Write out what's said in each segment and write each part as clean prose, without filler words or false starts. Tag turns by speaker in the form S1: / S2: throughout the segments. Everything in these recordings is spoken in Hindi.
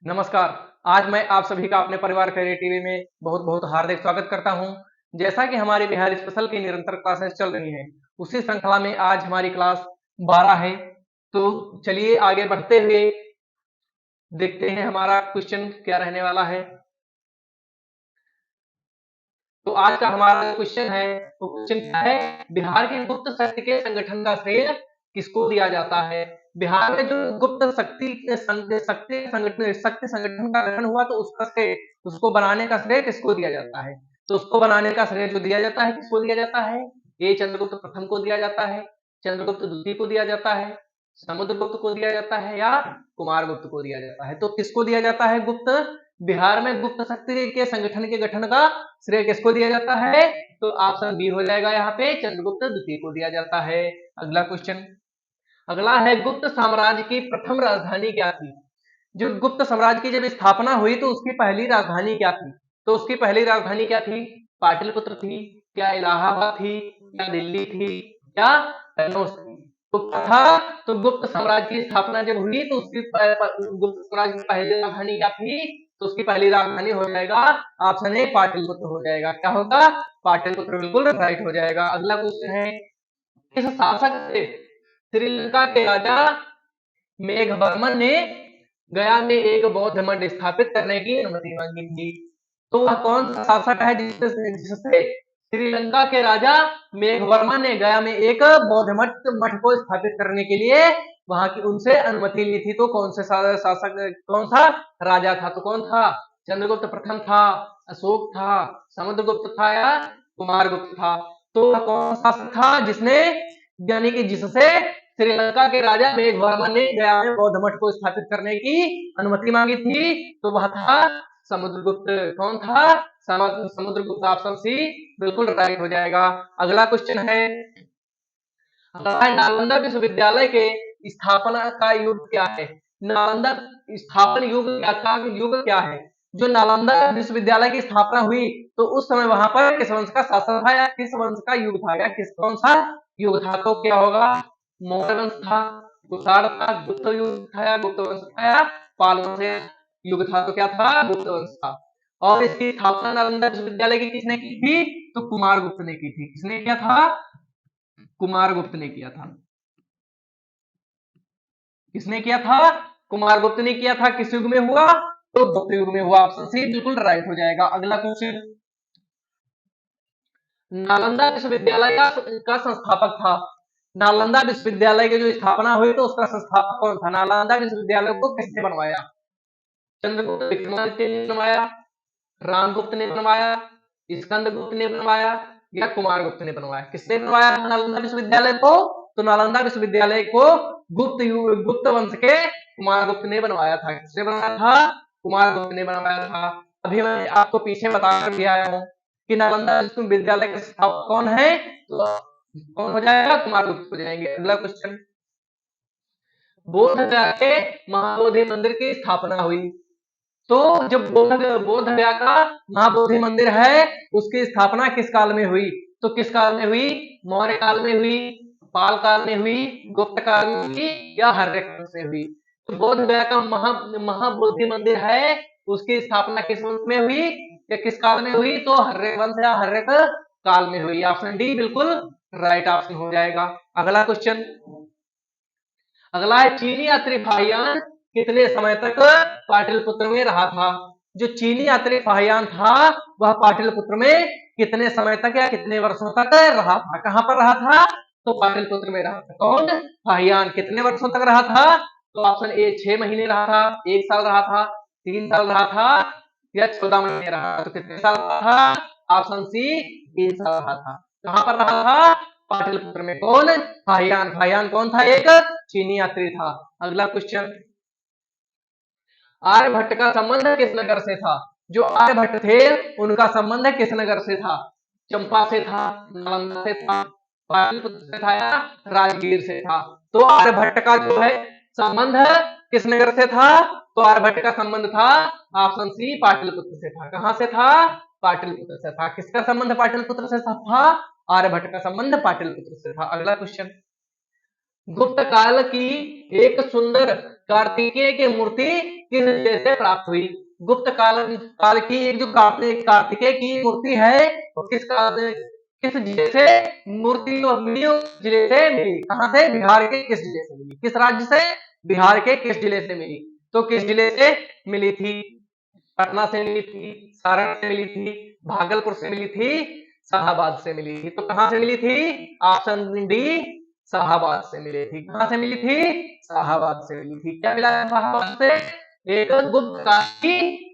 S1: नमस्कार। आज मैं आप सभी का अपने परिवार करियर टीवी में बहुत-बहुत हार्दिक स्वागत करता हूं। जैसा कि हमारी बिहार स्पेशल की निरंतर क्लासेस चल रही हैं, उसी श्रृंखला में आज हमारी क्लास 12 है। तो चलिए आगे बढ़ते हुए देखते हैं हमारा क्वेश्चन क्या रहने वाला है। तो आज का हमारा क्वेश्चन है, तो क्वेश्चन क्या है? बिहार के गुप्त शक्ति के संगठन का श्रेय किसको दिया जाता है? बिहार में जो गुप्त शक्ति संगठन का गठन हुआ, तो उसका श्रेय, उसको बनाने का श्रेय किसको दिया जाता है? तो उसको बनाने का श्रेय जो दिया जाता है, किसको दिया जाता है? ए चंद्रगुप्त प्रथम को दिया जाता है, चंद्रगुप्त द्वितीय को दिया जाता है, समुद्रगुप्त को दिया जाता है या कुमारगुप्त को दिया जाता है? तो किसको दिया जाता है गुप्त? बिहार में गुप्त शक्ति के संगठन के गठन का श्रेय किसको दिया जाता है? तो ऑप्शन बी हो जाएगा, यहाँ पे चंद्रगुप्त द्वितीय को दिया जाता है। अगला क्वेश्चन, अगला है, गुप्त साम्राज्य की प्रथम राजधानी क्या थी? जो गुप्त साम्राज्य की जब स्थापना हुई तो उसकी पहली राजधानी क्या थी? तो उसकी पहली राजधानी क्या थी? पाटलिपुत्र थी, क्या इलाहाबाद थी, क्या दिल्ली थी, या कनौज थी? तो क्या था? तो गुप्त साम्राज्य की स्थापना जब हुई तो उसकी गुप्त साम्राज्य की पहली राजधानी क्या थी? तो उसकी पहली राजधानी हो जाएगा ऑप्शन ए पाटलिपुत्र हो जाएगा। क्या होगा? पाटलिपुत्र बिल्कुल राइट हो जाएगा। अगला क्वेश्चन है, किस शासक से श्रीलंका के राजा मेघवर्मन ने गया में एक बौद्ध मठ स्थापित करने की अनुमति मांगी थी? तो वह कौन सा शासक है जिससे श्रीलंका के राजा मेघवर्मन ने गया में एक बौद्ध मठ को स्थापित करने के लिए वहां की उनसे अनुमति ली थी? तो कौन से शासक, कौन सा राजा था? तो कौन था? चंद्रगुप्त प्रथम था, अशोक था, समुद्रगुप्त था या कुमारगुप्त था? तो वह कौन सा शासक था जिसने, यानी कि जिससे श्रीलंका के राजा मेघवर्मन ने गया में बौद्ध मठ को स्थापित करने की अनुमति मांगी थी? तो वह था समुद्रगुप्त। कौन था? समुद्रगुप्त। ऑप्शन सी बिल्कुल राइट हो जाएगा। अगला क्वेश्चन है, नालंदा विश्वविद्यालय के स्थापना का युग क्या है? नालंदा स्थापन युग क्या था? युग क्या है? जो नालंदा विश्वविद्यालय की स्थापना हुई तो उस समय वहां पर किस वंश का शासन था या किस वंश का युग था या किस कौन सा युग था? तो क्या होगा? मौर्य वंश था, कुषाण था, गुप्त युग था या गुप्त वंश था या पाल वंश युग था? तो क्या था? गुप्त वंश था। और इसकी स्थापना नालंदा विश्वविद्यालय की किसने की थी? तो कुमारगुप्त ने की थी। किसने किया था? कुमारगुप्त ने किया था। किसने किया था? कुमारगुप्त ने किया था। किस युग में हुआ? तो गुप्त युग में हुआ। ऑप्शन सी बिल्कुल राइट हो जाएगा। अगला क्वेश्चन, नालंदा विश्वविद्यालय का संस्थापक था। नालंदा विश्वविद्यालय की जो स्थापना हुई तो उसका संस्थापक कौन था? नालंदा विश्वविद्यालय को किसने बनवाया? चंद्रगुप्त विक्रमादित्य ने बनवाया, रामगुप्त ने बनवाया, स्कंदगुप्त ने बनवाया या कुमारगुप्त ने बनवाया? किसने बनवाया था नालंदा विश्वविद्यालय को? तो नालंदा विश्वविद्यालय को गुप्त वंश के कुमारगुप्त ने बनवाया था। किसने बनवाया था? कुमारगुप्त ने बनवाया था। अभी मैं आपको पीछे बताकर भी आया हूँ कि नालंदा विश्वविद्यालय के स्थापक कौन है? तो कौन हो जाएगा? कुमारगुप्त हो जाएंगे। अगला क्वेश्चन, बोध गया के महाबोधि मंदिर की स्थापना हुई। तो जब बोध गया का महाबोधि मंदिर है उसकी स्थापना किस काल में हुई? तो किस काल में हुई? मौर्य काल में हुई, पाल काल में हुई, गुप्त काल में हुई या हर्य काल में हुई? तो बोध गया का महाबोधि मंदिर है उसकी स्थापना किस वंश में हुई या किस काल में हुई? तो हर्य वंश या हर्य काल में हुई। ऑप्शन डी बिल्कुल राइट ऑप्शन हो जाएगा। अगला क्वेश्चन, अगला है, चीनी यात्री फाहियान कितने समय तक पाटलिपुत्र में रहा था? जो चीनी यात्री फाहियान था वह पाटलिपुत्र में कितने समय तक या कितने वर्षों तक रहा था? कहां पर रहा था? तो पाटलिपुत्र में रहा था। कौन? फाहियान। कितने वर्षों तक रहा था? तो ऑप्शन ए 6 महीने रहा था, 1 साल रहा था, 3 साल रहा था या 14 महीने रहा था? तो कितने साल रहा था? ऑप्शन सी 3 साल रहा था। कहां पर रहा था? पाटलिपुत्र में। कौन? फाहियान। फाहियान कौन था? एक चीनी यात्री था। अगला क्वेश्चन, आर्यभट्ट का संबंध किस नगर से था? जो आर्यभट्ट थे उनका संबंध किस नगर से था? चंपा से था, नालंदा से था, पाटलिपुत्र से था या राजगीर से था? तो आर्यभट्ट का जो है संबंध किस नगर से था? तो आर्यभट्ट का संबंध था ऑप्शन सी पाटलिपुत्र से था। कहां से था? पाटलिपुत्र से था। किसका संबंध पाटलिपुत्र से था? आर्यभट्ट का संबंध पाटलिपुत्र से था। अगला क्वेश्चन, गुप्त काल की एक सुंदर कार्तिकेय की मूर्ति किस जिले से प्राप्त हुई? गुप्त काल की एक जो कार्तिकेय की मूर्ति है वो किस जिले से मूर्ति मिली? उस जिले से मिली। कहाँ से? बिहार के किस जिले से मिली? किस राज्य से? बिहार के किस जिले से मिली? तो किस जिले से मिली थी? पटना से मिली थी, सारण से मिली थी, भागलपुर से मिली थी, शाहाबाद से मिली थी। तो कहाँ से मिली थी? ऑप्शन डी, शाहाबाद से मिली थी। कहाँ से मिली थी? शाहाबाद से मिली थी। क्या मिला है शाहाबाद से? एक गुप्त काल की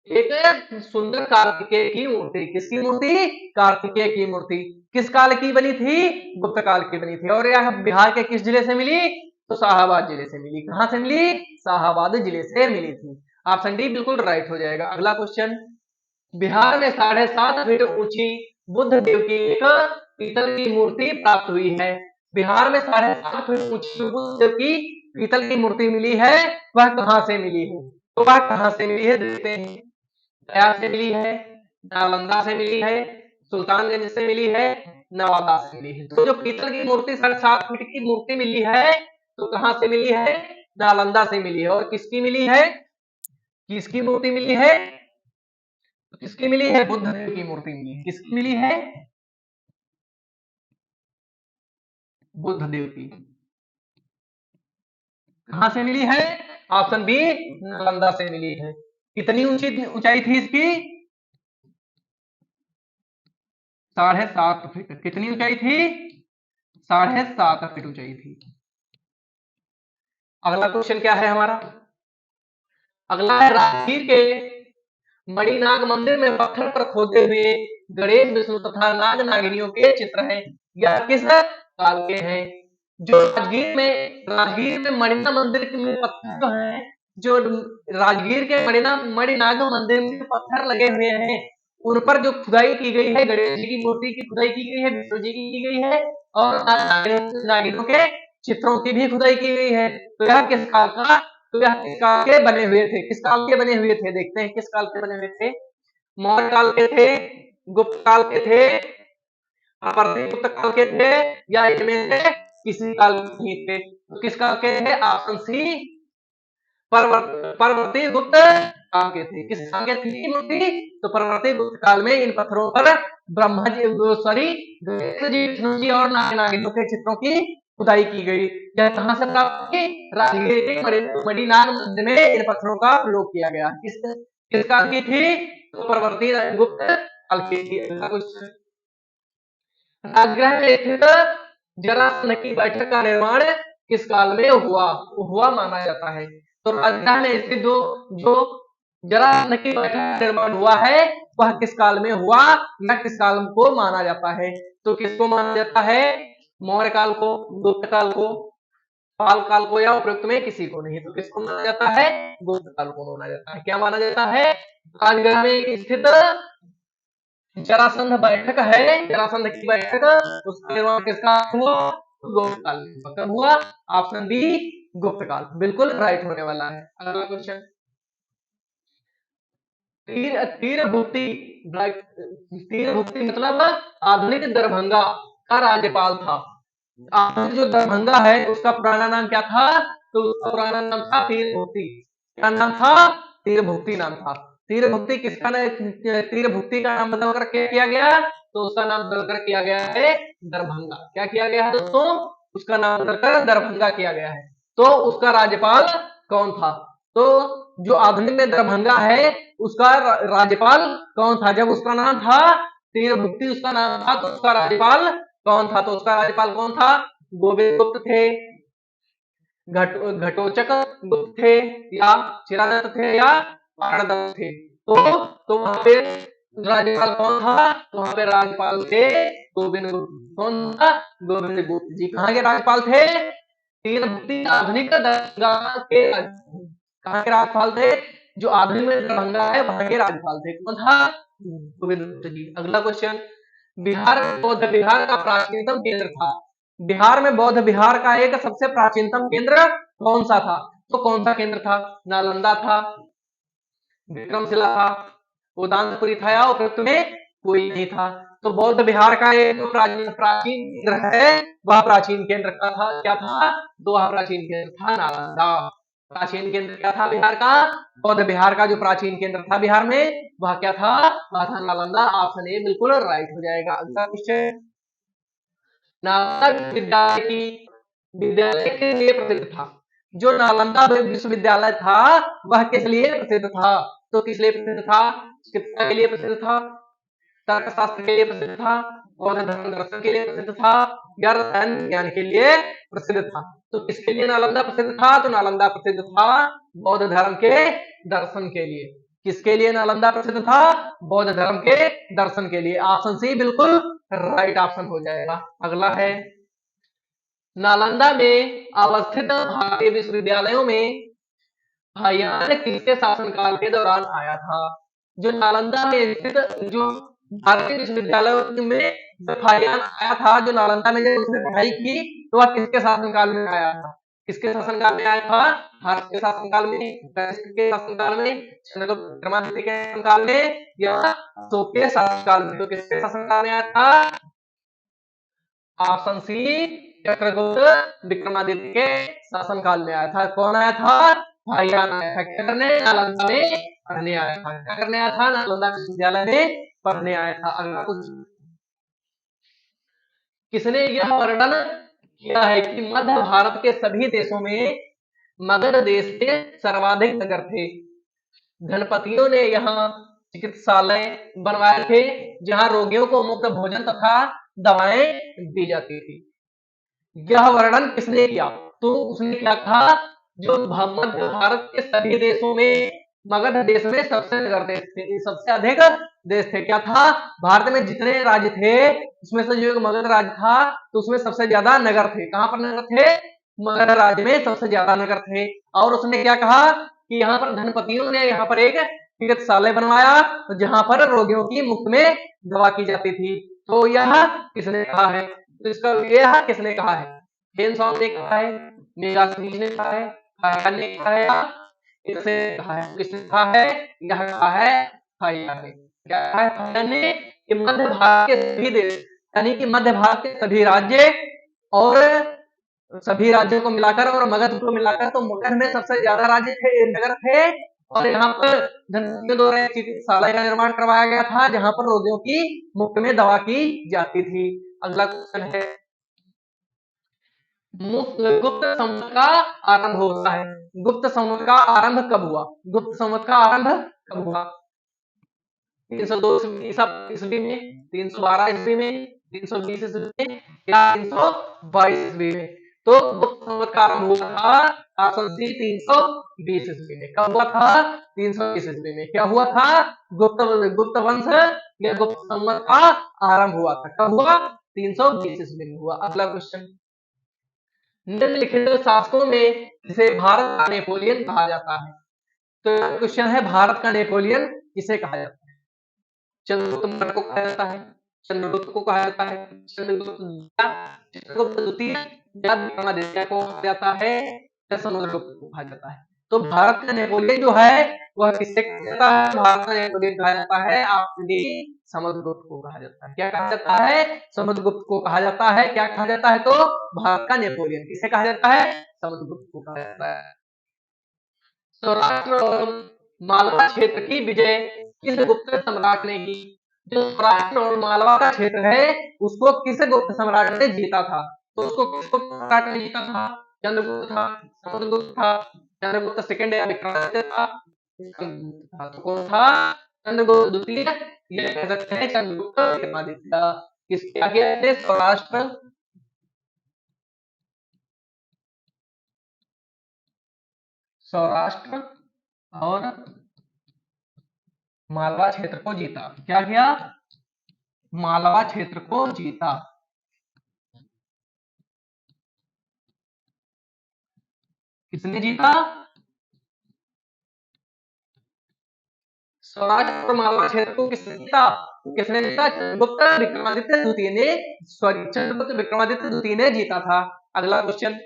S1: एक सुंदर कार्तिकेय की मूर्ति। किसकी मूर्ति? कार्तिकेय की मूर्ति। किस काल की बनी थी? गुप्त काल की बनी थी। और यह बिहार के किस जिले से मिली? तो शाहाबाद जिले से मिली। कहाँ से मिली? शाहाबाद जिले से मिली थी। ऑप्शन डी बिल्कुल राइट हो जाएगा। अगला क्वेश्चन, बिहार में 7.5 फीट ऊंची बुद्ध देव की एक पीतल की मूर्ति प्राप्त हुई है। बिहार में 7.5 फीट ऊंची बुद्ध देव की पीतल की मूर्ति मिली है, वह कहाँ से मिली है? तो वह कहाँ से मिली है देखते हैं। गया से मिली है, नालंदा से मिली है, सुल्तानगंज से मिली है, नवादा से मिली है। तो जो पीतल की मूर्ति 7.5 फीट की मूर्ति मिली है तो कहाँ से मिली है? नालंदा से मिली है। और किसकी मिली है? किसकी मूर्ति मिली है? किसकी मिली है? बुद्ध देव की मूर्ति मिली है। किसकी मिली है? बुद्ध देव की। कहां से मिली है? ऑप्शन बी, नालंदा से मिली है। कितनी ऊंचाई थी इसकी? 7.5 फीट। कितनी ऊंचाई थी? 7.5 फीट ऊंचाई थी। अगला क्वेश्चन क्या है हमारा? अगला है, राजगीर के मणिनाग मंदिर में पत्थर पर खोदे हुए गणेश, विष्णु तथा नाग नागिनियों के चित्र हैं। यह किस काल के हैं? जो राजगीर में मणिनाग मंदिर में पत्थर जो है, जो राजगीर के मणिनाग मंदिर में पत्थर लगे हुए हैं, उन पर जो खुदाई की गई है, गणेश जी की मूर्ति की खुदाई की गई है, विष्णु जी की गई है और नागिनों के चित्रों की भी खुदाई की गई है। तो यह किस काल का? तो यह किस काल के बने हुए थे? किस काल के बने हुए थे? देखते हैं किस काल के बने हुए थे। मौर्य काल के थे, गुप्त काल के थे, गुप्त काल के थे, या इनमें से किसी काल के नहीं थे? तो किस काल के थे? ऑप्शन सी, परवर्ती गुप्त काल के थे। किस काल के थी मूर्ति? तो परवर्ती गुप्त काल में इन पत्थरों पर ब्रह्मा जी, सॉरी, गणेश जी, विष्णु जी और नागिनों के चित्रों की खुदाई की गई। यह कहां से प्राप्त की? राजगीर के मणिनाग मंदिर में इन पत्थरों का प्रयोग किया गया। किस काल की थी? तो परवर्ती गुप्त काल की थी। राजगृह में स्थित जरासंध की बैठक का निर्माण किस काल में हुआ माना जाता है? तो राजगृह में स्थित जो जो जरासंध की बैठक का निर्माण हुआ है वह किस काल में हुआ या किस काल को माना जाता है? तो किसको माना जाता है? मौर्य काल को, गुप्त काल को, पाल काल को, या उपयुक्त में किसी को नहीं। तो किसको माना जाता है? गुप्त काल को माना जाता है। क्या माना जाता है? राजगृह में स्थित जरासंध बैठक है, जरासंध की बैठक, उसका निर्माण किसका हुआ? गुप्त काल में। कब हुआ? ऑप्शन बी, गुप्त काल बिल्कुल राइट होने वाला है। अगला क्वेश्चन, तीर भुक्ति, तीर भुक्ति मतलब आधुनिक दरभंगा का राज्यपाल था। आधुनिक जो दरभंगा है उसका पुराना नाम क्या था? तो उसका पुराना नाम था तीर भुक्ति। क्या नाम था? तीर भुक्ति नाम था। तीर भुक्ति तीर भुक्ति का नाम बदल कर किया गया? तो उसका नाम बदलकर किया गया है दरभंगा। क्या किया गया है दोस्तों? उसका नाम बदलकर दरभंगा किया गया है। तो उसका राज्यपाल कौन था? तो जो आधुनिक में दरभंगा है उसका राज्यपाल कौन था? जब उसका नाम था तीर भुक्ति, उसका नाम था, तो उसका राज्यपाल कौन था? तो उसका राज्यपाल कौन था? गोविंद गुप्त थे, घटोचक गुप्त थे, या चिरादत्त थे, या पारदत्त थे। तो वहां पे राज्यपाल कौन था? तो वहां पे राज्यपाल थे गोविंद गुप्त। कौन था? गोविंद गुप्त जी। कहाँ के राज्यपाल थे? तीर भुक्ति आधुनिक दरभंगा के कहाँ के राज्यपाल थे? जो आधुनिक में दरभंगा है वहां के राज्यपाल थे। कौन था? गोविंद गुप्त जी। अगला क्वेश्चन, बिहार में बौद्ध विहार का प्राचीनतम केंद्र था। बिहार में बौद्ध विहार का एक सबसे प्राचीनतम केंद्र कौन सा था? तो कौन सा केंद्र था? नालंदा था, विक्रमशिला था, उदानपुरी था, या उपयुक्त में कोई नहीं था। तो बौद्ध विहार का एक प्राचीन केंद्र है, वह प्राचीन केंद्र का था। क्या था? तो वह प्राचीन केंद्र था नालंदा। प्राचीन केंद्र क्या था बिहार का? बौद्ध विहार का जो प्राचीन केंद्र था बिहार में वह क्या था? वह था नालंदा। ऑप्शन ए बिल्कुल राइट हो जाएगा। अगला क्वेश्चन, नालंदा विश्वविद्यालय के लिए प्रसिद्ध था। जो नालंदा विश्वविद्यालय था वह किस लिए प्रसिद्ध था? तो किस लिए प्रसिद्ध था? चिकित्सा के लिए प्रसिद्ध था, तर्कशास्त्र के लिए प्रसिद्ध था, बौद्ध धर्म दर्शन के लिए प्रसिद्ध था, या रसायन विज्ञान के लिए प्रसिद्ध था? तो किसके लिए नालंदा प्रसिद्ध था? तो नालंदा प्रसिद्ध था बौद्ध धर्म के दर्शन के लिए। किसके लिए नालंदा प्रसिद्ध था? बौद्ध धर्म के दर्शन के लिए। ऑप्शन सी बिल्कुल राइट ऑप्शन हो जाएगा। अगला है, नालंदा में अवस्थित भारतीय विश्वविद्यालयों में हायान किसके शासनकाल के दौरान आया था? जो नालंदा में स्थित जो भारतीय विश्वविद्यालयों में जब हायान आया था, जो नालंदा में जब उसने पढ़ाई की, तो वह किसके शासनकाल में आया था? किसके शासनकाल में आया था? भारत के शासनकाल में, के शासनकाल में, चंद्रगुप्त विक्रमादित्य के शासनकाल में, या अशोक के शासनकाल में? तो किसके शासनकाल में आया था? ऑप्शन सी चंद्रगुप्त विक्रमादित्य के शासनकाल में आया था। कौन आया था? हायान आया था। क्या करने? नालंदा में पढ़ने आया था। क्या करने आया था? नालंदा विश्वविद्यालय में पढ़ने आया था। अगला कुछ, किसने यह वर्णन किया है कि मध्य भारत के सभी देशों में मगध देश के सर्वाधिक नगर थे? धनपतियों ने यहाँ चिकित्सालय बनवाए थे जहाँ रोगियों को मुफ्त भोजन तथा दवाएं दी जाती थी। यह वर्णन किसने किया? तो उसने क्या कहा? जो मध्य भारत के सभी देशों में मगध देश में सबसे नगर देश थे, सबसे अधिक देश थे। क्या था? भारत में जितने राज्य थे उसमें से जो एक मगध राज्य था तो उसमें सबसे ज्यादा नगर थे। कहां पर नगर थे? मगध राज्य में सबसे ज्यादा नगर थे। और उसने क्या कहा कि यहाँ पर धनपतियों ने यहाँ पर एक चिकित्सालय बनवाया जहां पर रोगियों की मुफ्त में दवा की जाती थी। तो यह किसने कहा है? तो इसका यह किसने कहा है? हेनसॉन्ग ने कहा है, मेगास्थनीज ने कहा है, हायान ने कहा है, या इसने कहा है? किसने कहा है? यह कहा है हायान ने। क्या कहा है हायान ने? कि मध्य भारत के सभी देश, यानी कि मध्य भारत के सभी राज्य और सभी राज्यों को मिलाकर और मगध को मिलाकर, तो मगध में सबसे ज्यादा राज्य थे, नगर थे। और यहाँ पर धनपतियों द्वारा एक चिकित्सालय का निर्माण करवाया गया था जहां पर रोगियों की मुफ्त में दवा की जाती थी। अगला क्वेश्चन है, गुप्त संवत का आरंभ होता है। गुप्त संवत का आरंभ कब हुआ? गुप्त संवत का आरंभ कब हुआ? 302 ईस्वी में, 312 ईस्वी में, 320 ईस्वी में, या 322 ईस्वी में? तो गुप्त संवत का आरंभ हुआ था ऑप्शन सी 320 ईस्वी में। कब हुआ था? 320 ईस्वी में। क्या हुआ था? गुप्त वंश या गुप्त संवत का आरंभ हुआ था। कब हुआ? 320 ईस्वी में हुआ। अगला क्वेश्चन, निम्नलिखित शासकों में जिसे भारत का नेपोलियन कहा जाता है? तो क्वेश्चन है, भारत का नेपोलियन किसे कहा जाता है? चंद्रगुप्त मौर्य को कहा जाता है, चंद्रगुप्त को कहा जाता है, चंद्रगुप्त द्वितीय, या विक्रमादित्य को कहा जाता है, या समुद्रगुप्त को कहा जाता है? तो भारत का नेपोलियन जो है वह किससे कहा जाता है? भारत का नेपोलियन कहा जाता है ऑप्शन डी समुद्रगुप्त को कहा जाता है। क्या कहा जाता है? समुद्रगुप्त को कहा जाता है। क्या कहा जाता है? तो भारत का नेपोलियन किसे कहा जाता है? समुद्रगुप्त को कहा जाता है। सौराष्ट्र और मालवा क्षेत्र की विजय किस गुप्त सम्राट ने की? जो सौराष्ट्र और मालवा का क्षेत्र है उसको किस गुप्त सम्राट ने जीता था? तो उसको किस गुप्त सम्राट ने जीता था? चंद्रगुप्त था, समुद्रगुप्त था, चंद्रगुप्त सेकंड या विक्रमादित्य था? तो कौन था? चंद्रगुप्त द्वितीय, ये कह सकते हैं चंद्रगुप्त विक्रमादित्य। किस क्या किया थे? सौराष्ट्र और मालवा क्षेत्र को जीता। क्या किया? मालवा क्षेत्र को जीता। किसने जीता? सौराष्ट्र और मालवा क्षेत्र को किसने जीता? किसने जीता? चंद्रगुप्त विक्रमादित्य द्वितीय ने, सॉरी चंद्रगुप्त विक्रमादित्य द्वितीय ने जीता था। अगला क्वेश्चन,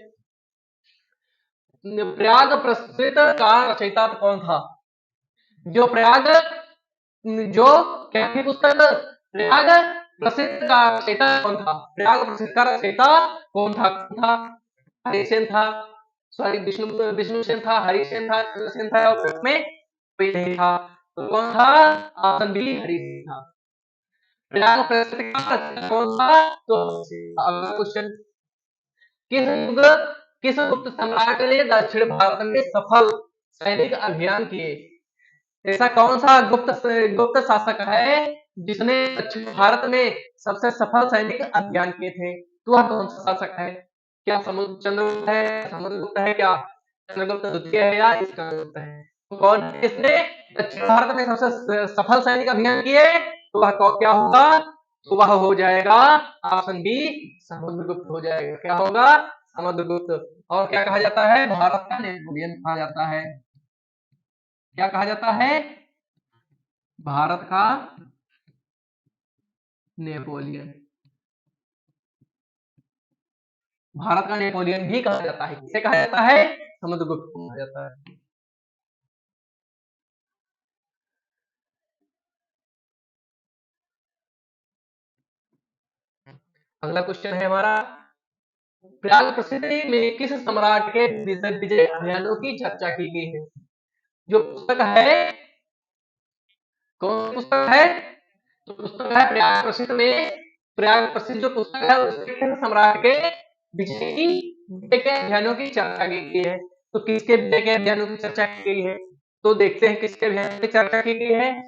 S1: प्रयाग प्रस्तुत का रचयिता कौन था? जो प्रयाग, जो क्या थी पुस्तक? प्रयाग प्रसिद्ध का रचयिता कौन था? प्रयाग प्रसिद्ध का रचयिता कौन था? हरिसेन था, सॉरी, विष्णु विष्णुसेन था, हरिसेन था, चंद्रसेन था और में कोई नहीं था। तो कौन था? ऑप्शन बी हरिसेन था। प्रयाग प्रसिद्ध का कौन था? तो अगला क्वेश्चन, किस युग किस गुप्त सम्राट ने दक्षिण भारत में सफल सैनिक अभियान किए? ऐसा कौन सा गुप्त शासक है जिसने दक्षिण भारत में सबसे सफल सैनिक अभियान किए थे? तो वह कौन सा शासक है? क्या चंद्रगुप्त है, समुद्रगुप्त है, क्या चंद्रगुप्त द्वितीय है या स्कंदगुप्त है? तो कौन है जिसने दक्षिण भारत में सबसे सफल सैनिक अभियान किए? तो वह क्या होगा? तो वह हो जाएगा ऑप्शन बी, समुद्रगुप्त हो जाएगा। क्या होगा? समुद्रगुप्त। और क्या कहा जाता है? भारत का नेपोलियन कहा जाता है। क्या कहा जाता है? भारत का नेपोलियन। भारत का नेपोलियन भी कहा जाता है। किसे कहा जाता है? समुद्रगुप्त को कहा जाता है। अगला क्वेश्चन है हमारा, प्रयाग प्रसिद्धि में किस सम्राट के विजय अभियानों की चर्चा की गई है? जो पुस्तक है, कौन पुस्तक है? तो पुस्तक है प्रयाग प्रसिद्ध में, प्रयाग प्रसिद्ध जो पुस्तक है उसमें किस सम्राट के विजय के अभियानों की चर्चा की गई है? तो किसके विजय के अभियानों की चर्चा की गई है? तो देखते हैं किसके अभियान की चर्चा की गई है।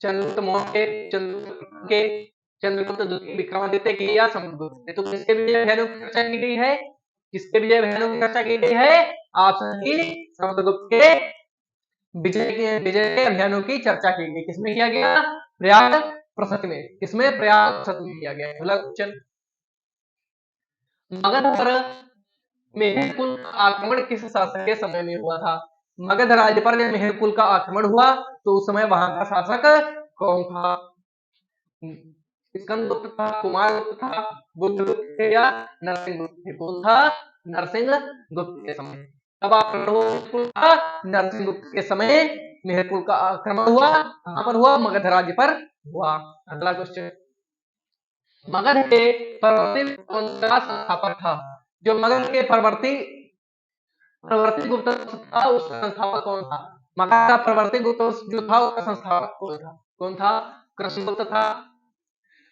S1: चंद्रगुप्त मौर्य के, चंद्रगुप्त के, चंद्रगुप्त द्वितीय, विक्रमादित्य की या समुद्रगुप्त के? तो किसके विजय अभियानों की चर्चा की गई है? किसके विजय अभियानों की चर्चा की गई है? ऑप्शन डी, समुद्रगुप्त के विजय के अभियानों की चर्चा की गई। किसमें किया गया? प्रयाग प्रसत में। किसमें? प्रयाग प्रसत में किया गया। अगला क्वेश्चन, मगध पर मेहरकुल का आक्रमण किस शासक के समय में हुआ था? मगध राज्य पर जब मेहरकुल का आक्रमण हुआ तो उस समय वहां का शासक कौन था? स्कंदगुप्त था, कुमारगुप्त था, बुद्धगुप्त थे या नरसिंहगुप्त थे? कौन था? नरसिंहगुप्त के समय। अब आप नरसिंहगुप्त के समय मेहरकुल का आक्रमण हुआ। कहां पर हुआ? मगध राज्य पर हुआ। अगला क्वेश्चन, मगध के परवर्ती कौन सा संस्थापक था? जो मगध के प्रवर्ती गुप्त था उसका संस्थापक कौन था? मगध का प्रवर्ती गुप्त जो था उसका संस्थापक कौन था? कौन था? कृष्णगुप्त था,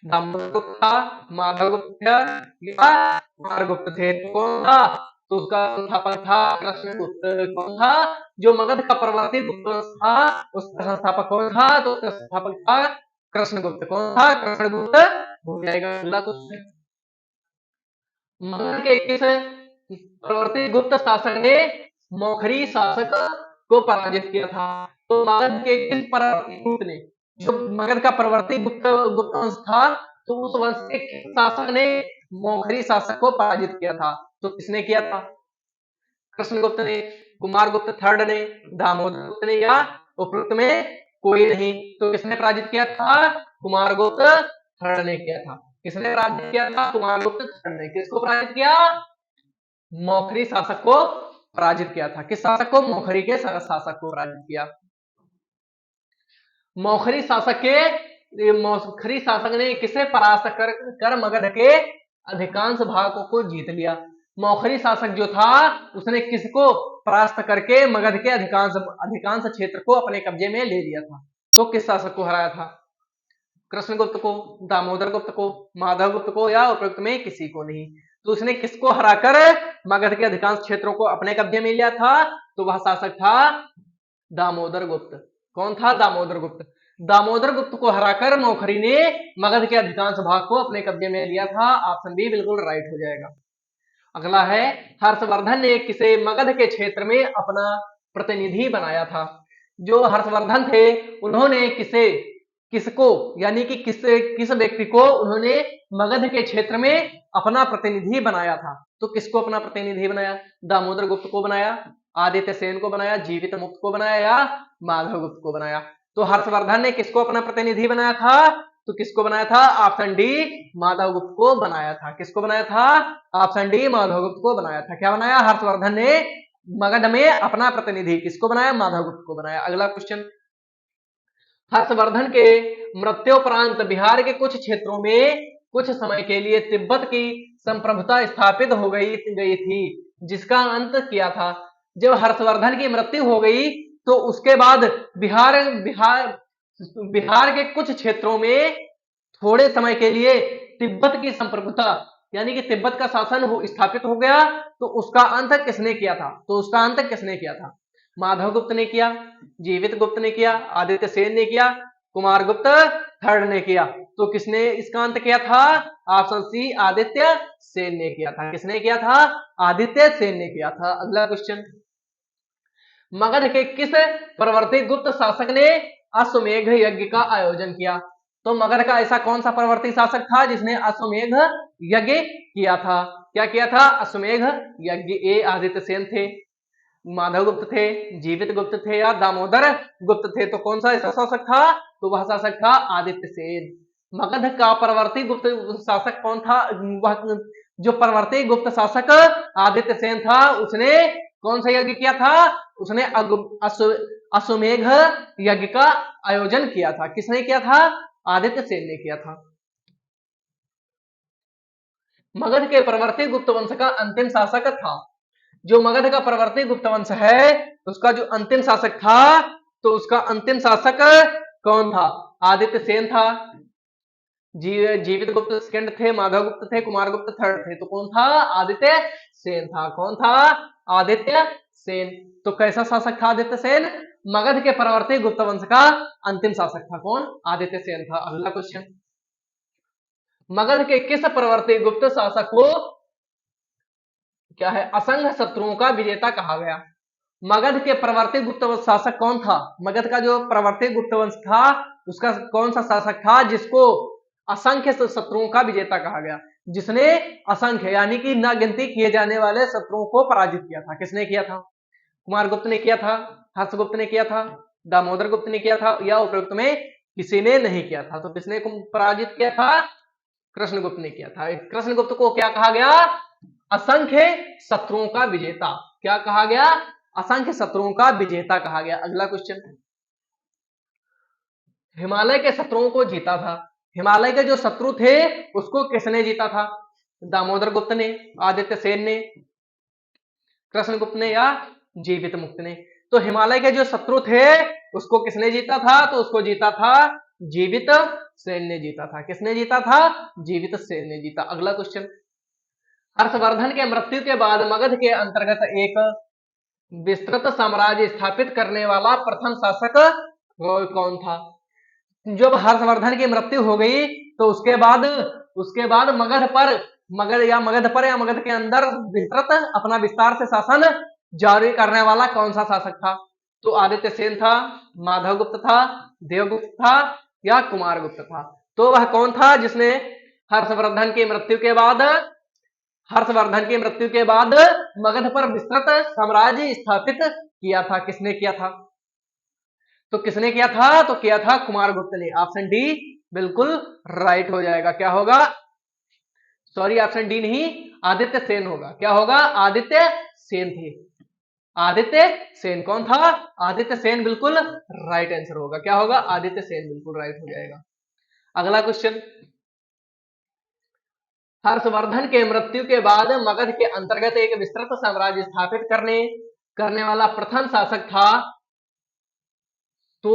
S1: दामोदरगुप्त था, माधवगुप्त था या कुमारगुप्त थे? कौन था? तो उसका संस्थापक था कृष्णगुप्त। कौन था? जो मगध का प्रवर्ती गुप्त था उसका संस्थापक कौन था? तो उसका संस्थापक था कृष्णगुप्त। कौन था? कृष्णगुप्त हो जाएगा। अगला क्वेश्चन, मगध के किस प्रवर्ती गुप्त शासक ने मौखरी शासक को पराजित किया था? तो मगध के किस प्रवर्ती गुप्त ने, जो मगध का प्रवर्ती गुप्त वंश था, तो उस वंश के किस शासक ने मौखरी शासक को पराजित किया था? तो किसने किया था? कृष्णगुप्त ने, कुमारगुप्त थर्ड ने, दामोदरगुप्त ने या उपरोक्त में कोई नहीं? तो किसने पराजित किया था? कुमारगुप्त थर्ड ने किया था। किसने पराजित किया था? कुमारगुप्त थर्ड ने। किसको पराजित किया? मौखरी शासक को पराजित किया था। किस शासक को? मौखरी के शासक को पराजित किया। मौखरी शासक ने किसे परास्त कर मगध के अधिकांश भागों को जीत लिया? मौखरी शासक जो था उसने किसको परास्त करके मगध के अधिकांश क्षेत्र को अपने कब्जे में ले लिया था? तो किस शासक को हराया था? कृष्णगुप्त को, दामोदर गुप्त को, माधव गुप्त को या उपरोक्त में किसी को नहीं? तो उसने किसको हराकर मगध के अधिकांश क्षेत्रों को अपने कब्जे में लिया था? तो वह शासक था दामोदर गुप्त। कौन था? दामोदर गुप्त। दामोदर गुप्त को हराकर मौखरी ने मगध के अधिकांश भाग को अपने कब्जे में लिया था। ऑप्शन बी बिल्कुल राइट हो जाएगा। अगला है, हर्षवर्धन ने किसे मगध के क्षेत्र में अपना प्रतिनिधि बनाया था? जो हर्षवर्धन थे उन्होंने किसको यानी कि किस व्यक्ति को उन्होंने मगध के क्षेत्र में अपना प्रतिनिधि बनाया था? तो किसको अपना प्रतिनिधि बनाया? दामोदर गुप्त को बनाया, आदित्य सेन को बनाया, जीवित मुक्त को बनाया या माधव गुप्त को बनाया? तो हर्षवर्धन ने किसको अपना प्रतिनिधि बनाया था? तो किसको बनाया था? ऑप्शन डी, माधव गुप्त को बनाया था। किसको बनाया था? ऑप्शन डी, माधव गुप्त को बनाया था। क्या बनाया? हर्षवर्धन ने मगध में अपना प्रतिनिधि किसको बनाया? माधव गुप्त को बनाया। अगला क्वेश्चन, हर्षवर्धन के मृत्योपरांत बिहार के कुछ क्षेत्रों में कुछ समय के लिए तिब्बत की संप्रभुता स्थापित हो गई थी। जिसका अंत किया था। जब हर्षवर्धन की मृत्यु हो गई तो उसके बाद बिहार बिहार बिहार के कुछ क्षेत्रों में थोड़े समय के लिए तिब्बत की संप्रभुता यानी कि तिब्बत का शासन स्थापित हो गया। तो उसका अंत किसने किया था? तो उसका अंत किसने किया था? माधव गुप्त ने किया, जीवित गुप्त ने किया, आदित्य सेन ने किया, कुमार गुप्त थर्ड ने किया। तो किसने इसका अंत किया था? ऑप्शन सी, आदित्य सेन ने किया था। किसने किया था? आदित्य सेन ने किया था। अगला क्वेश्चन, मगध के किस प्रवर्ती गुप्त शासक ने अश्वमेघ यज्ञ का आयोजन किया? तो मगध का ऐसा कौन सा प्रवर्ती शासक था जिसने अश्वमेघ यज्ञ किया था? क्या किया था? अश्वमेघ यज्ञ। ए आदित्य सेन थे, माधव गुप्त थे, जीवित गुप्त थे या दामोदर गुप्त थे? तो कौन सा ऐसा शासक था? तो वह शासक था आदित्य सेन। मगध का प्रवर्ती गुप्त शासक कौन था? वह जो प्रवर्ती गुप्त शासक आदित्य सेन था उसने कौन सा यज्ञ किया था? उसने अश्वमेघ यज्ञ का आयोजन किया था। किसने किया था? आदित्य सेन ने किया था। मगध के प्रवर्ती गुप्त वंश का अंतिम शासक था, जो मगध का प्रवर्ती गुप्त वंश है उसका जो अंतिम शासक था, तो उसका अंतिम शासक कौन था? आदित्य सेन था, जीवित गुप्त सेकंड थे, माधव गुप्त थे, कुमार गुप्त थर्ड थे। तो कौन था? आदित्य सेन था। कौन था? आदित्य सेन। तो कैसा शासक था आदित्य सेन? मगध के प्रवर्ती गुप्त वंश का अंतिम शासक था। कौन? आदित्य सेन था। अगला क्वेश्चन, मगध के किस प्रवर्ती गुप्त शासक को क्या है असंख्य शत्रुओं का विजेता कहा गया? मगध के प्रवर्ती गुप्त वंश शासक कौन था? मगध का जो प्रवर्ती गुप्त वंश था उसका कौन सा शासक था जिसको असंख्य शत्रुओं का विजेता कहा गया? जिसने असंख्य यानी कि न गिनती किए जाने वाले शत्रुओं को पराजित किया था। किसने किया था? कुमार गुप्त ने किया था, हर्षगुप्त ने किया था, दामोदर गुप्त ने किया था, या उपरोक्त में किसी ने नहीं किया था? तो किसने पराजित किया था? कृष्णगुप्त ने किया था। कृष्णगुप्त को क्या कहा गया? असंख्य शत्रुओं का विजेता। क्या कहा गया? असंख्य शत्रुओं का विजेता कहा गया। अगला क्वेश्चन, हिमालय के शत्रुओं को जीता था। हिमालय के जो शत्रु थे उसको किसने जीता था? दामोदर गुप्त ने, आदित्य सेन ने, कृष्णगुप्त ने या जीवित मुक्त ने? तो हिमालय के जो शत्रु थे उसको किसने जीता था? तो उसको जीता था जीवित सेन ने जीता था। किसने जीता था? जीवित सेन ने जीता। अगला क्वेश्चन, हर्षवर्धन के मृत्यु के बाद मगध के अंतर्गत एक विस्तृत साम्राज्य स्थापित करने वाला प्रथम शासक कौन था? जब हर्षवर्धन की मृत्यु हो गई तो उसके बाद मगध के अंदर विस्तृत अपना विस्तार से शासन जारी करने वाला कौन सा शासक था? तो आदित्य सेन था, माधव गुप्त था, देवगुप्त था या कुमार गुप्त था? तो वह कौन था जिसने हर्षवर्धन की मृत्यु के बाद मगध पर विस्तृत साम्राज्य स्थापित किया था? किसने किया था? तो किसने किया था? तो किया था कुमार गुप्त ने। ऑप्शन डी बिल्कुल राइट हो जाएगा। क्या होगा? सॉरी, ऑप्शन डी नहीं, आदित्य सेन होगा। क्या होगा? आदित्य सेन थे। आदित्य सेन कौन था? आदित्य सेन बिल्कुल राइट आंसर होगा। क्या होगा? आदित्य सेन बिल्कुल राइट हो जाएगा। अगला क्वेश्चन, हर्षवर्धन के मृत्यु के बाद मगध के अंतर्गत एक विस्तृत साम्राज्य स्थापित करने वाला प्रथम शासक था। तो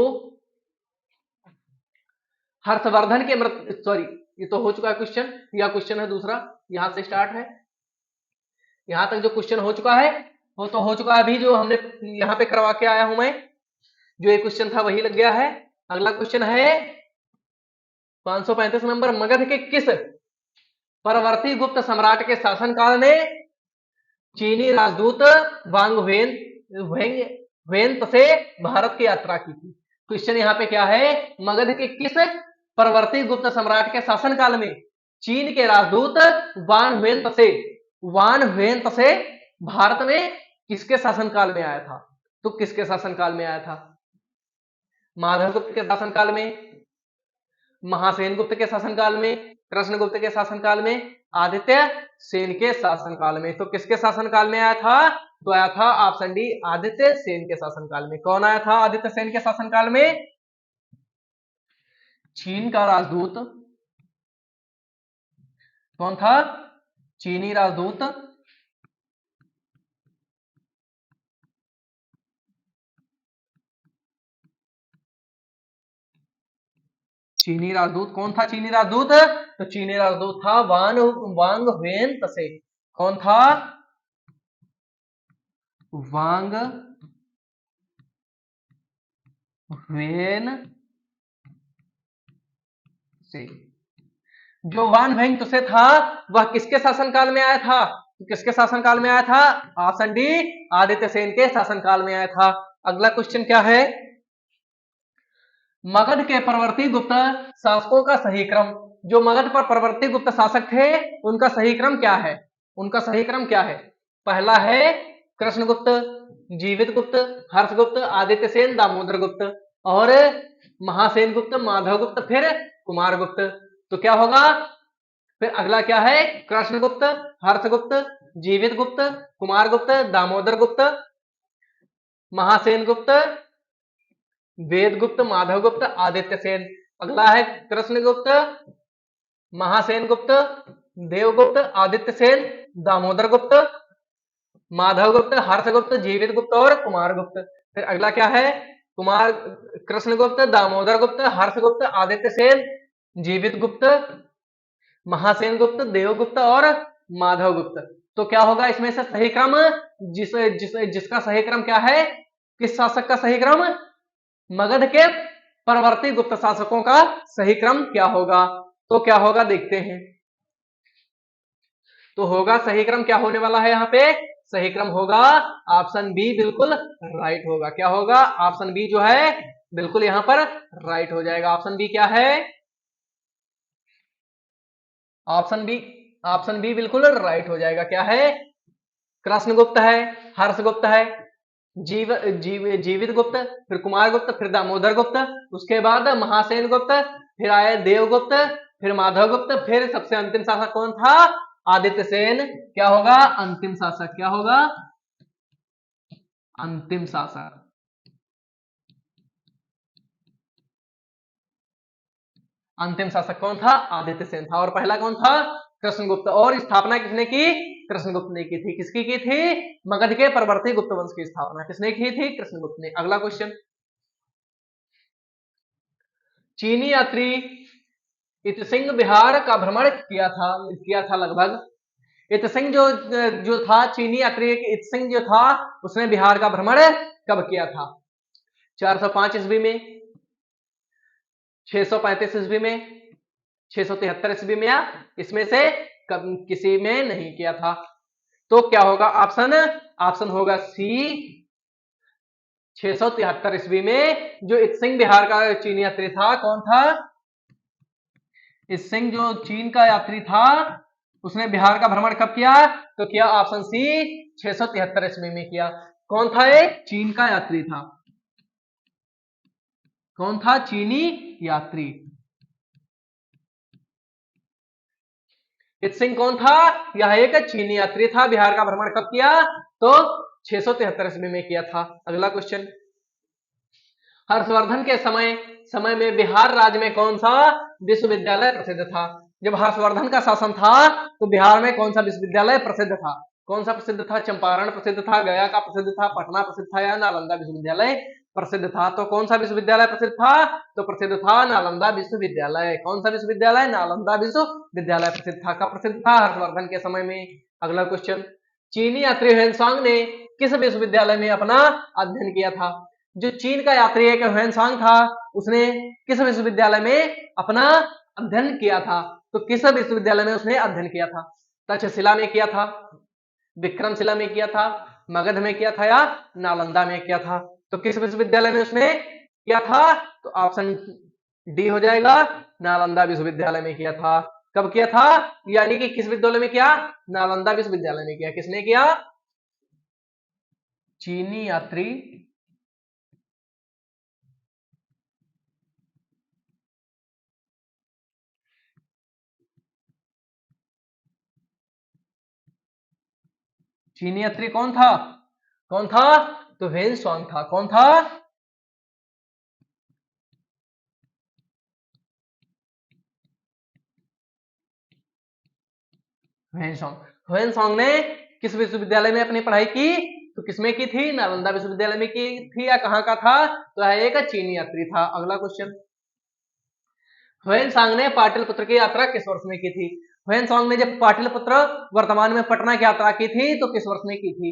S1: हर्षवर्धन के मृत्यु, सॉरी ये तो हो चुका है क्वेश्चन, या क्वेश्चन है दूसरा, यहां से स्टार्ट है। यहां तक जो क्वेश्चन हो चुका है वो तो हो चुका है। अभी जो हमने यहां पे करवा के आया हूं मैं, जो ये क्वेश्चन था वही लग गया है। अगला क्वेश्चन है 535 नंबर, मगध के किस परवर्ती गुप्त सम्राट के शासनकाल में चीनी राजदूत वांग वेन से भारत की यात्रा की थी? क्वेश्चन यहाँ पे क्या है? मगध के किस परवर्ती गुप्त सम्राट के शासनकाल में चीन के राजदूत वान वेन से भारत में किसके शासनकाल में आया था? तो किसके शासनकाल में आया था? माधव गुप्त के शासनकाल में, महासेन गुप्त के शासनकाल में, कृष्णगुप्त के शासनकाल में, आदित्य सेन के शासनकाल में? तो किसके शासनकाल में आया था? तो आया था ऑप्शन डी, आदित्य सेन के शासनकाल में। कौन आया था आदित्य सेन के शासनकाल में? चीन का राजदूत कौन था? चीनी राजदूत चीनी राजदूत कौन था? चीनी राजदूत तो चीनी राजदूत था वांग वेन तसे। कौन था? वांग वेन से। जो वान वेन तसे था वह किसके शासनकाल में आया था? किसके शासनकाल में आया था? ऑप्शन डी, आदित्य सेन के शासनकाल में आया था। अगला क्वेश्चन क्या है? मगध के परवर्ती गुप्त शासकों का सही क्रम। जो मगध पर परवर्ती गुप्त शासक थे उनका सही क्रम क्या है? उनका सही क्रम क्या है? पहला है कृष्णगुप्त, जीवित गुप्त, हर्षगुप्त, आदित्य सेन, दामोदर गुप्त, और महासेन गुप्त, माधव गुप्त, फिर कुमार गुप्त। तो क्या होगा? फिर अगला क्या है? कृष्णगुप्त, हर्षगुप्त, जीवित गुप्त, कुमार गुप्त, दामोदर गुप्त, महासेन गुप्त, वेद गुप्त, माधव गुप्त, आदित्य सेन। अगला है कृष्णगुप्त, महासेन गुप्त, देवगुप्त, आदित्य सेन, दामोदर गुप्त, माधव गुप्त, हर्षगुप्त, जीवित गुप्त और कुमार गुप्त। फिर अगला क्या है? कुमार कृष्णगुप्त, दामोदर गुप्त, हर्षगुप्त, आदित्य सेन, जीवित गुप्त, महासेन गुप्त, देवगुप्त और माधव गुप्त। तो क्या होगा इसमें से सही क्रम? जिसका सही क्रम क्या है? किस शासक का सही क्रम? मगध के परवर्ती गुप्त शासकों का सही क्रम क्या होगा? तो क्या होगा देखते हैं। तो होगा सही क्रम क्या होने वाला है? यहाँ पे सही क्रम होगा ऑप्शन बी, बिल्कुल राइट होगा। क्या होगा? ऑप्शन बी जो है बिल्कुल यहां पर राइट हो जाएगा। ऑप्शन बी क्या है? ऑप्शन बी बिल्कुल राइट हो जाएगा। क्या है? कृष्णगुप्त है, हर्षगुप्त है, जीवित गुप्त, फिर कुमार गुप्त, फिर दामोदर गुप्त, उसके बाद महासेन गुप्त, फिर आए देवगुप्त, फिर माधव गुप्त, फिर सबसे अंतिम शासक कौन था? आदित्य सेन। क्या होगा? अंतिम शासक। क्या होगा? अंतिम शासक। अंतिम शासक कौन था? आदित्य सेन था। और पहला कौन था? कृष्णगुप्त। और स्थापना किसने की? कृष्णगुप्त ने की थी। किसकी की थी? मगध के परवर्ती गुप्त वंश की स्थापना किसने की थी? कृष्णगुप्त ने। अगला क्वेश्चन, चीनी यात्री इतसिंह बिहार का भ्रमण किया था लगभग। इतसिंह जो था चीनी यात्री इतसिंह जो था उसने बिहार का भ्रमण कब किया था? 405 ईस्वी में, 635 ईस्वी में, 673 ईस्वी में, या इसमें से किसी में नहीं किया था? तो क्या होगा ऑप्शन? ऑप्शन होगा सी, 673 ईस्वी में। जो इतसिंह बिहार का चीनी यात्री था, कौन था? इतसिंह जो चीन का यात्री था उसने बिहार का भ्रमण कब किया? तो किया ऑप्शन सी, 673 ईस्वी में किया। कौन था ये? चीन का यात्री था। कौन था? चीनी यात्री। इतसिंह कौन था? यह एक चीनी यात्री था। बिहार का भ्रमण कब किया? तो 673 ईस्वी में किया था। अगला क्वेश्चन, हर्षवर्धन के समय में बिहार राज्य में कौन सा विश्वविद्यालय प्रसिद्ध था? जब हर्षवर्धन का शासन था तो बिहार में कौन सा विश्वविद्यालय प्रसिद्ध था? कौन सा प्रसिद्ध था? चंपारण प्रसिद्ध था, गया का प्रसिद्ध था, पटना प्रसिद्ध था, या नालंदा विश्वविद्यालय प्रसिद्ध था? तो कौन सा विश्वविद्यालय प्रसिद्ध था? तो प्रसिद्ध था नालंदा विश्वविद्यालय। कौन सा विश्वविद्यालय? नालंदा विश्वविद्यालय प्रसिद्ध था। कब प्रसिद्ध था? हर्षवर्धन के समय में। अगला क्वेश्चन, चीनी यात्री ह्वेनसांग ने किस विश्वविद्यालय में अपना अध्ययन किया था? जो चीन का यात्री एक ह्वेनसांग था उसने किस विश्वविद्यालय में अपना अध्ययन किया था? तो किस विश्वविद्यालय में उसने अध्ययन किया था? तक्षशिला में किया था, विक्रमशिला में किया था, मगध में किया था, या नालंदा में किया था? तो किस विश्वविद्यालय में उसने किया था? तो ऑप्शन डी हो जाएगा, नालंदा विश्वविद्यालय में किया था। कब किया था? यानी कि किस विद्यालय में किया? नालंदा विश्वविद्यालय में किया। किसने किया? चीनी यात्री चीनी यात्री कौन था? कौन था? तो ह्वेनसांग था। कौन था? ह्वेनसांग। ह्वेनसांग ने किस विश्वविद्यालय में अपनी पढ़ाई की? तो किसमें की थी? नालंदा विश्वविद्यालय में की थी, या कहां का था? तो एक चीनी यात्री था। अगला क्वेश्चन, ह्वेनसांग ने पाटलिपुत्र की यात्रा किस वर्ष में की थी? ह्वेनसांग ने जब पाटलिपुत्र वर्तमान में पटना की यात्रा की थी तो किस वर्ष में की थी?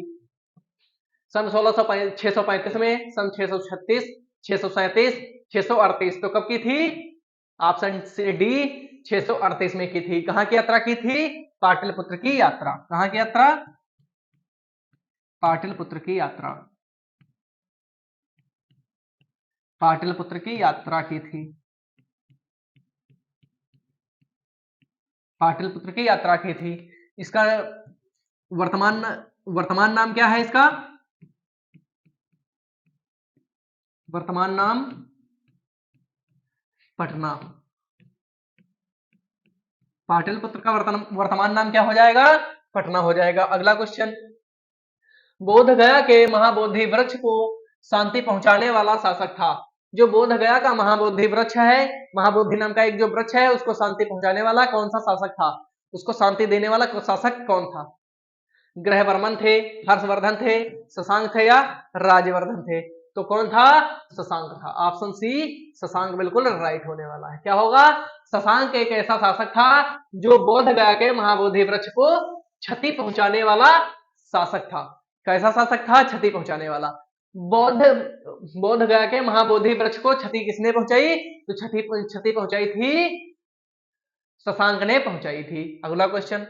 S1: सन 635 में, सन 636, 637, 638। तो कब की थी? ऑप्शन डी 638 में की थी। कहां की यात्रा की थी? पाटलिपुत्र की यात्रा। कहां की यात्रा? पाटलिपुत्र की यात्रा। पाटलिपुत्र की यात्रा की थी। पाटलिपुत्र की यात्रा की थी। इसका वर्तमान वर्तमान नाम क्या है इसका? वर्तमान नाम पटना। पाटलिपुत्र का वर्तमान नाम क्या हो जाएगा? पटना हो जाएगा। अगला क्वेश्चन, बोध गया के महाबोधि वृक्ष को शांति पहुंचाने वाला शासक था। जो बोध गया का महाबोधि वृक्ष है, महाबोधि नाम का एक जो वृक्ष है, उसको शांति पहुंचाने वाला कौन सा शासक था? उसको शांति देने वाला शासक कौन था? ग्रहवर्मन थे, हर्षवर्धन थे, शशांक थे या राजवर्धन थे? तो कौन था? शशांक था। ऑप्शन सी शशांक बिल्कुल राइट होने वाला है। क्या होगा? शशांक एक ऐसा शासक था जो बोध गया के महाबोधि वृक्ष को क्षति पहुंचाने वाला शासक था। कैसा शासक था? क्षति पहुंचाने वाला। बोध गया के महाबोधि वृक्ष को क्षति किसने पहुंचाई? तो क्षति पहुंचाई थी शशांक ने पहुंचाई थी। अगला क्वेश्चन,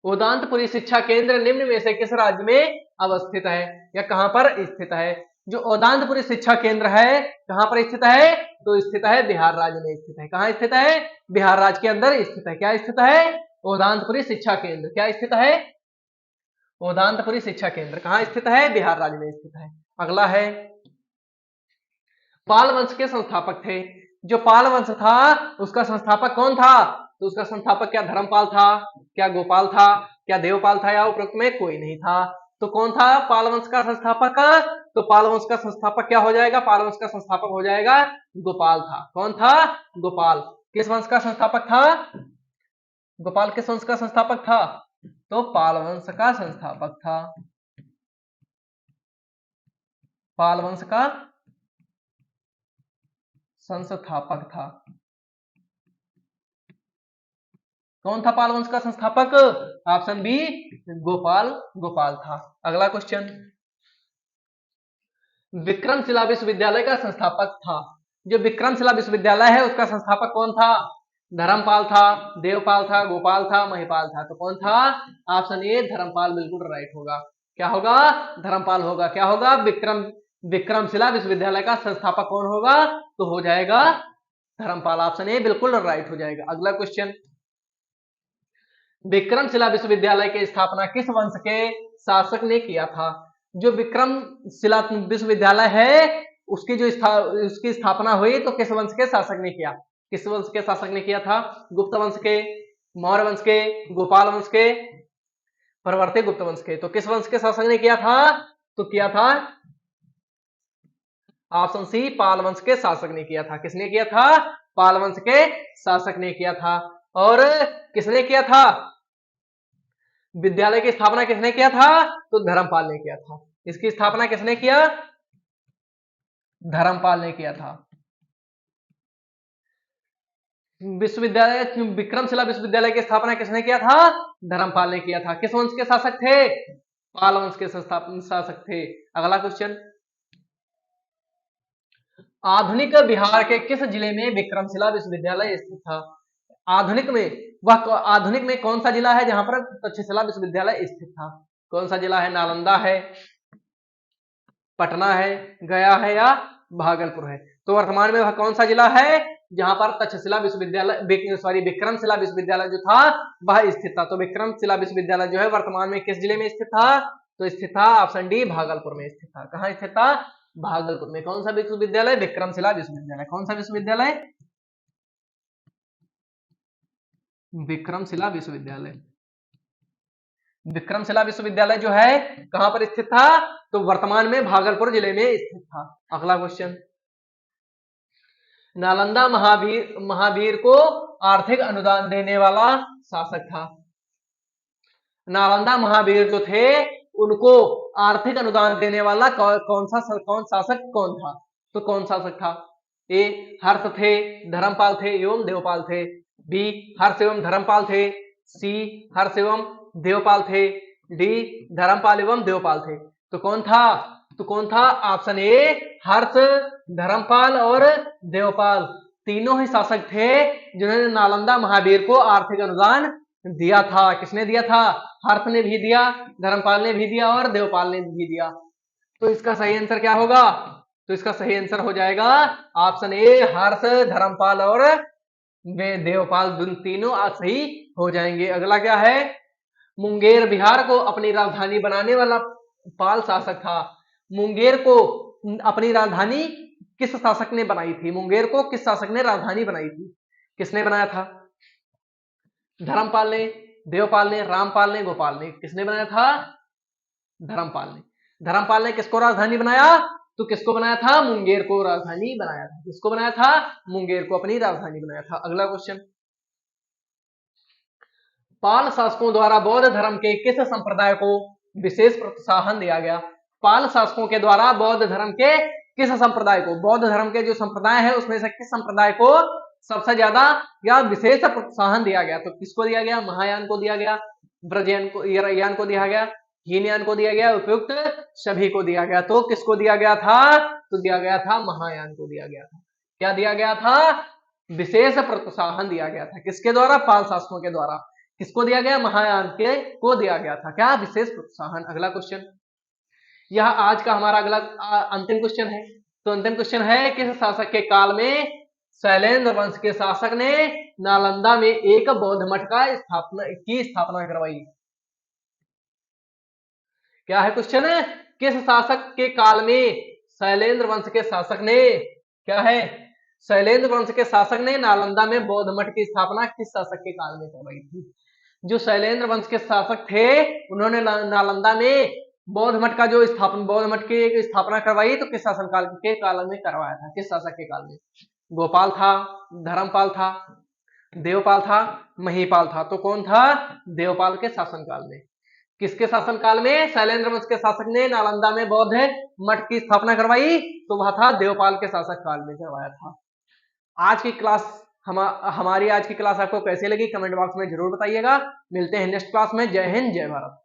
S1: उदांतपुरी शिक्षा केंद्र निम्न में से किस राज्य में अवस्थित है या कहां पर स्थित है? जो उदांतपुरी शिक्षा केंद्र है कहां पर स्थित है? तो स्थित है बिहार राज्य में स्थित है। कहां स्थित है? बिहार राज्य के अंदर स्थित है। क्या स्थित है? उदांतपुरी शिक्षा केंद्र। क्या स्थित है? उदांतपुरी शिक्षा केंद्र कहां स्थित है? बिहार राज्य में स्थित है। अगला है, पाल वंश के संस्थापक थे। जो पाल वंश था उसका संस्थापक कौन था? तो उसका संस्थापक क्या धर्मपाल था, क्या गोपाल था, क्या देवपाल था या उपरोक्त में कोई नहीं था? तो कौन था पाल वंश का संस्थापक? तो पाल वंश का संस्थापक क्या हो जाएगा? पाल वंश का संस्थापक हो जाएगा गोपाल था। कौन था? गोपाल। किस वंश का संस्थापक था? गोपाल किस वंश का संस्थापक था? तो पाल वंश का संस्थापक था। पाल वंश का संस्थापक था। कौन था पाल वंश का संस्थापक? ऑप्शन बी गोपाल था। अगला क्वेश्चन, विक्रमशिला विश्वविद्यालय का संस्थापक था। जो विक्रमशिला विश्वविद्यालय है उसका संस्थापक कौन था? धर्मपाल था, देवपाल था, गोपाल था, महिपाल था। तो कौन था? ऑप्शन ए धर्मपाल बिल्कुल राइट होगा। क्या होगा? धर्मपाल होगा। क्या होगा? विक्रमशिला विश्वविद्यालय का संस्थापक कौन होगा? तो हो जाएगा धर्मपाल। ऑप्शन ए बिल्कुल राइट हो जाएगा। अगला क्वेश्चन, विक्रमशिला विश्वविद्यालय की स्थापना किस वंश के शासक ने किया था? जो विक्रमशिला विश्वविद्यालय है उसकी उसकी स्थापना हुई तो किस वंश के शासक ने किया? किस वंश के शासक ने किया था? गुप्त वंश के, मौर्य वंश के, गोपाल वंश के, परवर्ती गुप्त वंश के? तो किस वंश के शासक ने किया था? तो किया था ऑप्शन सी पाल वंश के शासक ने किया था। किसने किया था? पाल वंश के शासक ने किया था। और किसने किया था? विद्यालय की स्थापना किसने किया था? तो धर्मपाल ने किया था। इसकी स्थापना किसने किया? धर्मपाल ने किया था। विश्वविद्यालय विक्रमशिला विश्वविद्यालय की स्थापना किसने किया था? धर्मपाल ने किया था। किस वंश के शासक थे? पाल वंश के शासक थे। अगला क्वेश्चन, आधुनिक बिहार के किस जिले में विक्रमशिला विश्वविद्यालय स्थित था? आधुनिक में कौन सा जिला है जहां पर तक्षशिला विश्वविद्यालय स्थित था? कौन सा जिला है? नालंदा है, पटना है, गया है या भागलपुर है? तो वर्तमान में वह कौन सा जिला है जहां पर तक्षशिला विश्वविद्यालय विक्रमशिला विश्वविद्यालय जो था वह स्थित था? तो विक्रमशिला विश्वविद्यालय जो है वर्तमान में किस जिले में स्थित था? तो स्थित था ऑप्शन डी भागलपुर में स्थित था। कहां स्थित था? भागलपुर में। कौन सा विश्वविद्यालय? विक्रमशिला विश्वविद्यालय। कौन सा विश्वविद्यालय? विक्रमशिला विश्वविद्यालय। विक्रमशिला विश्वविद्यालय जो है कहां पर स्थित था? तो वर्तमान में भागलपुर जिले में स्थित था। अगला क्वेश्चन, नालंदा महावीर को आर्थिक अनुदान देने वाला शासक था। नालंदा महावीर जो थे उनको आर्थिक अनुदान देने वाला कौन शासक कौन था? तो कौन शासक था? ए हर्ष थे, धर्मपाल थे एवं देवपाल थे। बी हर्ष एवं धर्मपाल थे। सी हर्ष एवं देवपाल थे। डी धर्मपाल एवं देवपाल थे। तो कौन था? ऑप्शन ए हर्ष, धर्मपाल और देवपाल तीनों ही शासक थे जिन्होंने नालंदा महावीर को आर्थिक अनुदान दिया था। किसने दिया था? हर्ष ने भी दिया, धर्मपाल ने भी दिया और देवपाल ने भी दिया। तो इसका सही आंसर क्या होगा? तो इसका सही आंसर हो जाएगा ऑप्शन ए हर्ष, धर्मपाल और देवपाल, तीनों सही हो जाएंगे। अगला क्या है? मुंगेर बिहार को अपनी राजधानी बनाने वाला पाल शासक था। मुंगेर को अपनी राजधानी किस शासक ने बनाई थी? मुंगेर को किस शासक ने राजधानी बनाई थी? किसने बनाया था? धर्मपाल ने, देवपाल ने, रामपाल ने, गोपाल ने? किसने बनाया था? धर्मपाल ने। धर्मपाल ने किसको राजधानी बनाया? तो किसको बनाया था? मुंगेर को राजधानी बनाया था। किसको बनाया था? मुंगेर को अपनी राजधानी बनाया था। अगला क्वेश्चन, पाल शासकों द्वारा बौद्ध धर्म के किस संप्रदाय को विशेष प्रोत्साहन दिया गया? पाल शासकों के द्वारा बौद्ध धर्म के किस संप्रदाय को, बौद्ध धर्म के जो संप्रदाय है उसमें से किस संप्रदाय को सबसे ज्यादा या विशेष प्रोत्साहन दिया गया? तो किसको दिया गया? महायान को दिया गया, ब्रजयान को, यान को दिया गया, हीनयान को दिया गया, उपयुक्त सभी को दिया गया। तो किसको दिया गया था? तो दिया गया था महायान को दिया गया था। क्या दिया गया था? विशेष प्रोत्साहन दिया गया था। किसके द्वारा? पाल शासकों के द्वारा। किसको दिया गया? महायान के को दिया गया था। क्या? विशेष प्रोत्साहन। अगला क्वेश्चन, यह आज का हमारा अगला अंतिम क्वेश्चन है। तो अंतिम क्वेश्चन है, किस शासक के काल में शैलेंद्र वंश के शासक ने नालंदा में एक बौद्ध मठ का स्थापना करवाई? क्या है क्वेश्चन? किस शासक के काल में शैलेंद्र वंश के शासक ने, क्या है? शैलेंद्र वंश के शासक ने नालंदा में बौद्ध मठ की स्थापना किस शासक के काल में करवाई थी? जो शैलेंद्र वंश के शासक थे उन्होंने नालंदा में बौद्ध मठ का जो बौद्ध मठ की स्थापना करवाई, तो किस शासन काल के काल में करवाया था? किस शासक के काल में? गोपाल था, धर्मपाल था, देवपाल था, महीपाल था? तो कौन था? देवपाल के शासनकाल में। किसके शासनकाल में शैलेंद्र वंश के शासक ने नालंदा में बौद्ध मठ की स्थापना करवाई? तो वह था देवपाल के शासक काल में करवाया था। आज की क्लास हमारी आज की क्लास आपको कैसे लगी कमेंट बॉक्स में जरूर बताइएगा। मिलते हैं नेक्स्ट क्लास में। जय हिंद, जय भारत।